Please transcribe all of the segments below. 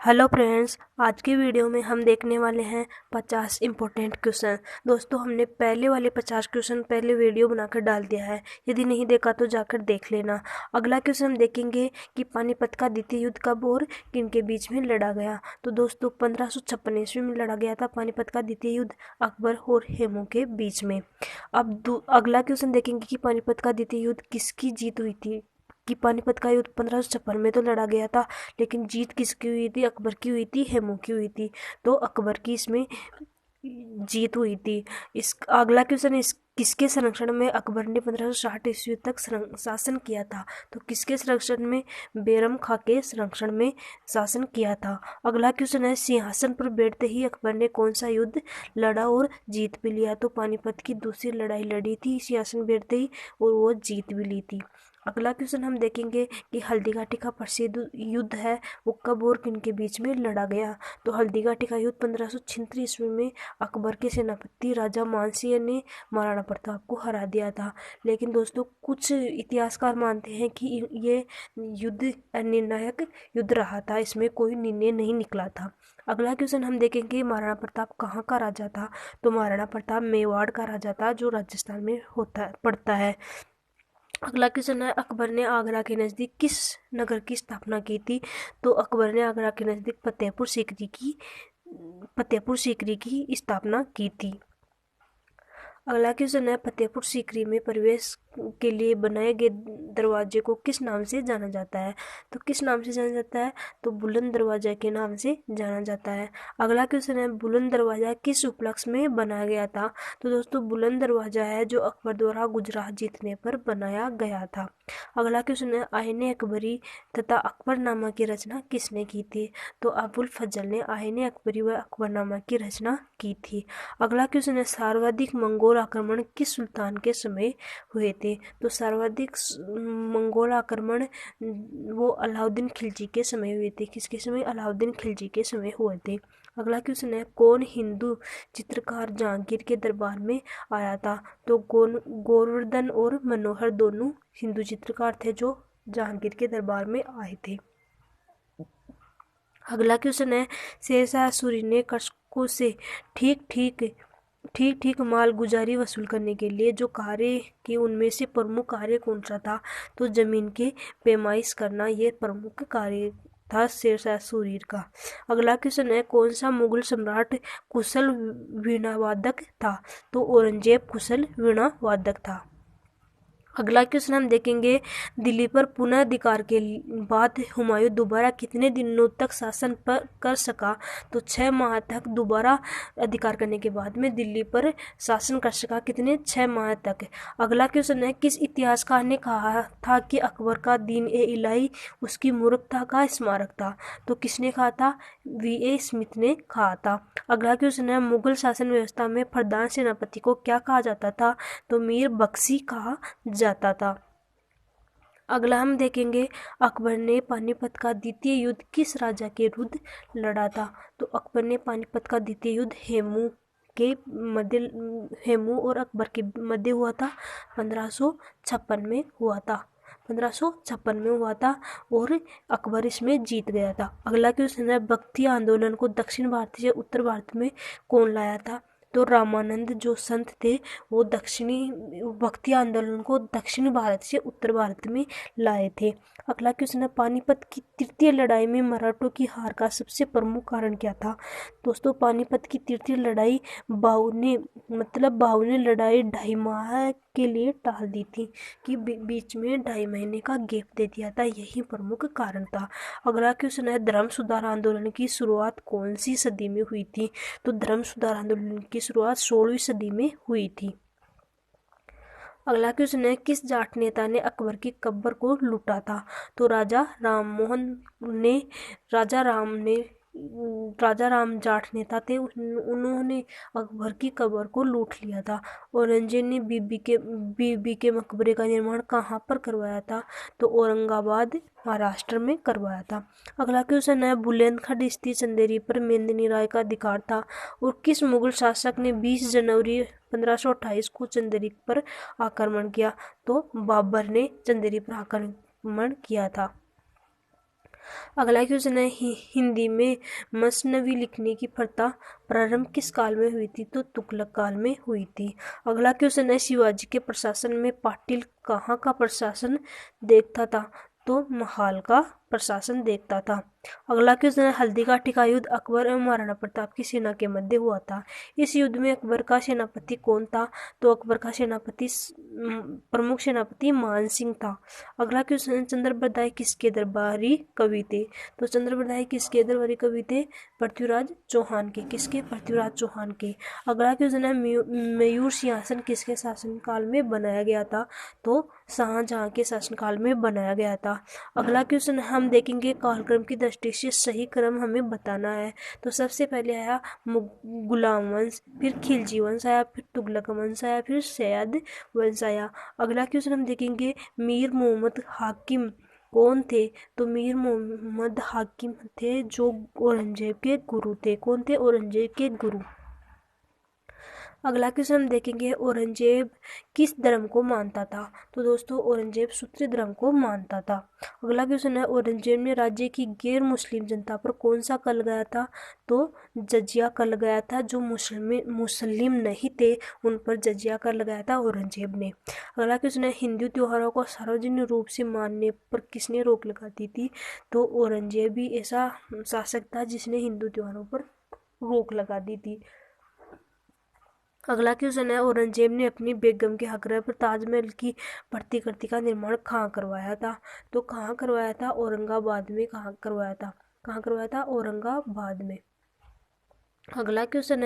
Hello friends, आज की video में हम देखने वाले हैं 50 इम्पोर्टेंट क्वेश्चन। दोस्तों, हमने पहले वाले 50 क्वेश्चन पहले वीडियो बनाकर डाल दिया है। यदि नहीं देखा तो जाकर देख लेना। अगला क्वेश्चन हम देखेंगे कि पानीपत का द्वितीय युद्ध कब और किनके बीच में लड़ा गया। तो दोस्तों, 1556 ईस्वी में लड़ा गया था पानीपत का द्वितीय युद्ध अकबर और हेमू के बीच में। अब अगला क्वेश्चन देखेंगे कि पानीपत का द्वितीय युद्ध किसकी जीत हुई थी। कि पानीपत का युद्ध 1556 में तो लड़ा गया था, लेकिन जीत किसकी हुई थी? अकबर की हुई थी, हेमू की हुई थी। तो अकबर की इसमें जीत हुई थी। इस अगला क्वेश्चन इस किसके संरक्षण में अकबर ने 1560 ईस्वी तक शासन किया था। तो किसके संरक्षण में? बैरम खां के संरक्षण में शासन किया था। अगला क्वेश्चन है, सिंहासन पर बैठते ही अकबर ने कौन सा युद्ध लड़ा और जीत भी लिया। तो पानीपत की दूसरी लड़ाई लड़ी थी सिंहासन बैठते ही, और वो जीत भी ली थी। अगला क्वेश्चन हम देखेंगे कि हल्दी घाटी का प्रसिद्ध युद्ध है वो कब और किन के बीच में लड़ा गया। तो हल्दी घाटी का युद्ध 1536 ईस्वी में अकबर के सेनापति राजा मानसिंह ने महाराणा प्रताप को हरा दिया था। लेकिन दोस्तों, कुछ इतिहासकार मानते हैं कि ये युद्ध अनिर्णायक युद्ध रहा था, इसमें कोई निर्णय नहीं निकला था। अगला क्वेश्चन हम देखेंगे महाराणा प्रताप कहाँ का राजा था। तो महाराणा प्रताप मेवाड़ का राजा था, जो राजस्थान में पड़ता है। अगला क्वेश्चन है, अकबर ने आगरा के नज़दीक किस नगर की स्थापना की थी। तो अकबर ने आगरा के नज़दीक फतेहपुर सीकरी की स्थापना की थी। अगला क्वेश्चन है, फतेहपुर सीकरी में प्रवेश के लिए बनाए गए दरवाजे को किस नाम से जाना जाता है। तो किस नाम से जाना जाता है? तो बुलंद दरवाजा के नाम से जाना जाता है। अगला क्वेश्चन है, बुलंद दरवाजा किस उपलक्ष्य में बनाया गया था। तो दोस्तों, बुलंद दरवाजा है जो अकबर द्वारा गुजरात जीतने पर बनाया गया था। अगला क्वेश्चन है, आईने अकबरी तथा अकबरनामा की रचना किसने की थी। तो अबुल फजल ने आईने अकबरी व अकबरनामा की रचना की थी। अगला क्वेश्चन है, सर्वाधिक मंगोल आक्रमण किस सुल्तान के समय हुए थे। तो सर्वाधिक मंगोल आक्रमण वो अलाउद्दीन खिलजी के समय हुए थे। किसके समय? अलाउद्दीन खिलजी के समय हुए थे। अगला क्वेश्चन है, कौन हिंदू चित्रकार जहांगीर के दरबार में आया था। तो गोवर्धन और मनोहर दोनों हिंदू चित्रकार थे जो जहांगीर के दरबार में आए थे। अगला क्वेश्चन है, शेरशाह सूरी ने कृषकों से ठीक ठीक माल गुजारी वसूल करने के लिए जो कार्य किए उनमें से प्रमुख कार्य कौन सा था। तो जमीन के पैमाइश करना ये प्रमुख कार्य था शेरशाह सूरी का। अगला क्वेश्चन है, कौन सा मुगल सम्राट कुशल वीणा वादक था। तो औरंगजेब कुशल वीणा वादक था। अगला क्वेश्चन हम देखेंगे, दिल्ली पर पुनः अधिकार के बाद हुमायूं दोबारा कितने दिनों तक शासन कर सका। तो 6 माह तक दोबारा अधिकार करने के बाद में दिल्ली पर शासन कर सका। कितने? 6 माह तक। अगला क्वेश्चन है, किस इतिहासकार ने कहा था कि अकबर का दीन ए इलाही उसकी मूर्खता का स्मारक था। तो किसने कहा था? V.A. स्मिथ ने कहा था। अगला क्वेश्चन है, मुगल शासन व्यवस्था में प्रधान सेनापति को क्या कहा जाता था। तो मीर बख्शी कहा जाता था। अगला हम देखेंगे, अकबर ने पानीपत का द्वितीय युद्ध किस राजा के विरुद्ध लड़ा था। तो अकबर ने पानीपत का द्वितीय युद्ध हेमू और अकबर के मध्य हुआ था। 1556 में हुआ था। 1556 में हुआ था और अकबर इसमें जीत गया था। अगला क्वेश्चन है, भक्ति आंदोलन को दक्षिण भारत से उत्तर भारत में कौन लाया था। तो रामानंद जो संत थे वो दक्षिणी भक्ति आंदोलन को दक्षिण भारत से उत्तर भारत में लाए थे। अगला क्वेश्चन है, पानीपत की तृतीय लड़ाई में मराठों की हार का सबसे प्रमुख कारण क्या था। दोस्तों, पानीपत की तृतीय लड़ाई बाहू ने लड़ाई 2.5 माह के लिए टाल दी थी, कि बीच में 2.5 महीने का गैप दे दिया था, यही प्रमुख कारण था। अगला क्वेश्चन है, धर्म सुधार आंदोलन की शुरुआत कौन सी सदी में हुई थी। तो धर्म सुधार आंदोलन की शुरुआत 16वीं सदी में हुई थी। अगला क्वेश्चन है, किस जाट नेता ने अकबर की कब्र को लूटा था। तो राजा राम जाट नेता थे, उन्होंने अकबर की कब्र को लूट लिया था। औरंगजेब ने बीबी के मकबरे का निर्माण कहाँ पर करवाया था। तो औरंगाबाद महाराष्ट्र में करवाया था। अगला क्वेश्चन है, बुलंदशहर स्थित चंदेरी पर मेदिनी राय का अधिकार था और किस मुगल शासक ने 20 जनवरी 1528 को चंदेरी पर आक्रमण किया। तो बाबर ने चंदेरी पर आक्रमण किया था। अगला क्वेश्चन है हिंदी में मसनवी लिखने की प्रथा प्रारंभ किस काल में हुई थी? तो तुगलक काल में हुई थी। अगला क्वेश्चन है शिवाजी के प्रशासन में पाटिल कहाँ का प्रशासन देखता था? तो महाल का प्रशासन देखता था। अगला क्वेश्चन है हल्दीघाटी का युद्ध अकबर एवं महाराणा प्रताप की सेना के मध्य हुआ था। इस युद्ध में अकबर का सेनापति कौन था? तो अकबर का सेनापति प्रमुख सेनापति मान सिंह था। अगला क्वेश्चन, चंद्रबरदाई किसके दरबारी कवि थे? तो चंद्रबरदाई किसके दरबारी कवि थे? पृथ्वीराज चौहान के। किसके? पृथ्वीराज चौहान के। अगला क्वेश्चन है मयूर सिंहासन किसके शासनकाल में बनाया गया था? तो शाहजहां के शासनकाल में बनाया गया था। अगला क्वेश्चन हम देखेंगे कालक्रम की दृष्टि से सही क्रम हमें बताना है। तो सबसे पहले आया गुलाम वंश, फिर खिलजी वंश आया, फिर तुगलक वंश आया, फिर सैयद वंश आया। अगला क्वेश्चन हम देखेंगे मीर मोहम्मद हाकिम कौन थे? तो मीर मोहम्मद हाकिम थे जो औरंगजेब के गुरु थे। कौन थे? औरंगजेब के गुरु। अगला क्वेश्चन हम देखेंगे औरंगजेब किस धर्म को मानता था? तो दोस्तों औरंगजेब सूत्री धर्म को मानता था। अगला क्वेश्चन है औरंगजेब ने राज्य की गैर मुस्लिम जनता पर कौन सा कर लगाया था? तो जजिया कर लगाया था। जो मुस्लिम नहीं थे उन पर जजिया कर लगाया था औरंगजेब ने। अगला क्वेश्चन है हिंदू त्योहारों को सार्वजनिक रूप से मानने पर किसने रोक लगा दी थी? तो औरंगजेब भी ऐसा शासक था जिसने हिंदू त्योहारों पर रोक लगा दी थी। अगला क्वेश्चन है औरंगजेब ने अपनी बेगम के आग्रह पर ताजमहल की प्रतिकृति का निर्माण कहाँ करवाया था? तो कहाँ करवाया था? औरंगाबाद में। कहाँ करवाया था? कहाँ करवाया था? औरंगाबाद में। अगला क्वेश्चन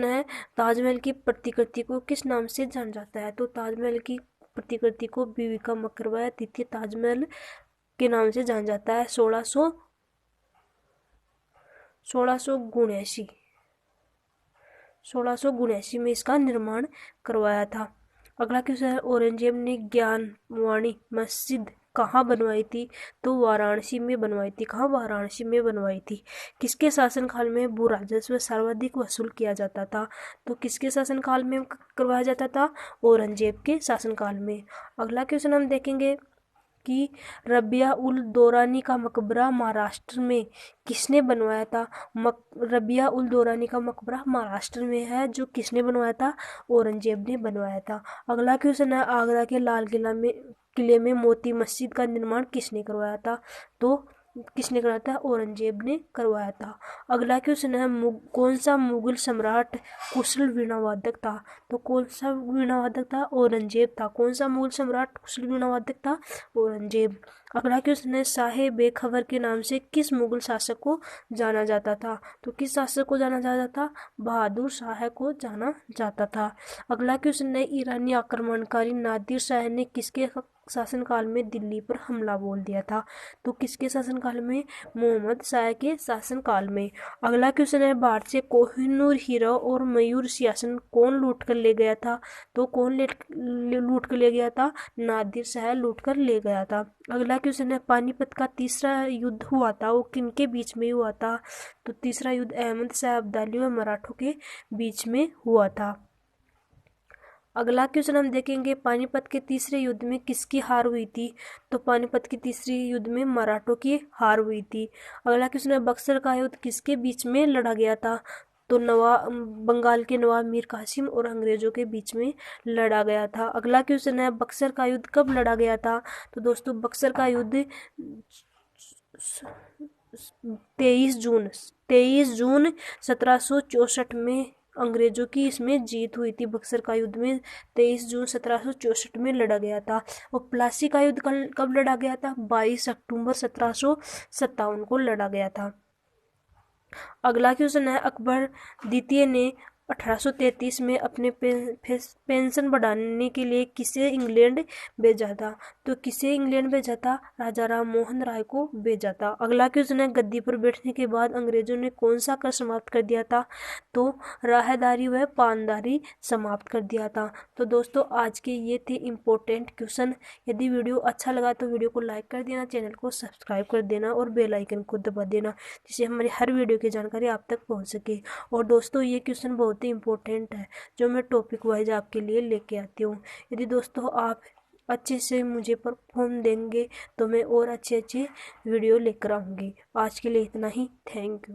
है ताजमहल की प्रतिकृति को किस नाम से जाना जाता है? तो ताजमहल की प्रतिकृति को बीबी का मकबरा या द्वितीय ताजमहल के नाम से जाना जाता है। 1679 में इसका निर्माण करवाया था। अगला क्वेश्चन है औरंगजेब ने ज्ञानवाणी मस्जिद कहाँ बनवाई थी? तो वाराणसी में बनवाई थी। कहाँ? वाराणसी में बनवाई थी। किसके शासनकाल में भू राजस्व सर्वाधिक वसूल किया जाता था? तो किसके शासनकाल में करवाया जाता था? औरंगजेब के शासनकाल में। अगला क्वेश्चन हम देखेंगे कि रबिया उल दौरानी का मकबरा महाराष्ट्र में किसने बनवाया था? रबिया उल दौरानी का मकबरा महाराष्ट्र में है। जो किसने बनवाया था? औरंगजेब ने बनवाया था। अगला क्वेश्चन है आगरा के लाल किले में मोती मस्जिद का निर्माण किसने करवाया था? तो किसने करवाया था? औरंगजेब ने करवाया था। अगला क्वेश्चन है कौन सा मुगल सम्राट कुशल वीणावादक था? तो कौन सा वीणावादक था? औरंगजेब था। कौन सा मुगल सम्राट कुशल वीणावादक था? औरंगजेब। अगला क्वेश्चन है साहे बेखबर के नाम से किस मुगल शासक को जाना जाता था? तो किस शासक को जाना जाता था? बहादुर शाह को जाना जाता था। अगला क्वेश्चन है ईरानी आक्रमणकारी नादिर शाह ने किसके शासनकाल में दिल्ली पर हमला बोल दिया था? तो किसके शासनकाल में? मोहम्मद शाह के शासनकाल में। अगला क्वेश्चन है भारत से कोहिनूर हीरा और मयूर सिंहासन कौन लूट कर ले गया था? तो कौन लूट कर ले गया था? नादिर शाह लूट कर ले गया था। अगला क्वेश्चन है पानीपत का तीसरा युद्ध हुआ था वो किनके बीच में हुआ था? तो तीसरा युद्ध अहमद शाह अब्दाली और मराठों के बीच में हुआ था। अगला क्वेश्चन हम देखेंगे पानीपत के तीसरे युद्ध में किसकी हार हुई थी? तो पानीपत के तीसरे युद्ध में मराठों की हार हुई थी। अगला क्वेश्चन है बक्सर का युद्ध किसके बीच में लड़ा गया था? तो बंगाल के नवाब मीर कासिम और अंग्रेजों के बीच में लड़ा गया था। अगला क्वेश्चन है बक्सर का युद्ध कब लड़ा गया था? तो दोस्तों बक्सर का युद्ध 23 जून 1764 में अंग्रेजों की इसमें जीत हुई थी। बक्सर का युद्ध में 23 जून 1764 में लड़ा गया था। और प्लासी का युद्ध कब लड़ा गया था? 22 अक्टूबर 1757 को लड़ा गया था। अगला क्वेश्चन है अकबर द्वितीय ने 1833 में अपने पेंशन बढ़ाने के लिए किसे इंग्लैंड भेजा था? तो किसे इंग्लैंड भेजा था? राजा राम मोहन राय को भेजा था। अगला क्वेश्चन है गद्दी पर बैठने के बाद अंग्रेजों ने कौन सा कर समाप्त कर दिया था? तो राहदारी व पानदारी समाप्त कर दिया था। तो दोस्तों आज के ये थे इम्पोर्टेंट क्वेश्चन। यदि वीडियो अच्छा लगा तो वीडियो को लाइक कर देना, चैनल को सब्सक्राइब कर देना और बेल आइकन को दबा देना जिससे हमारी हर वीडियो की जानकारी आप तक पहुँच सके। और दोस्तों ये क्वेश्चन बहुत ही इम्पोर्टेंट है जो मैं टॉपिक वाइज आपके लिए लेके आती हूँ। यदि दोस्तों आप अच्छे से मुझे परफॉर्म देंगे तो मैं और अच्छे अच्छे वीडियो लेकर आऊँगी। आज के लिए इतना ही। Thank you.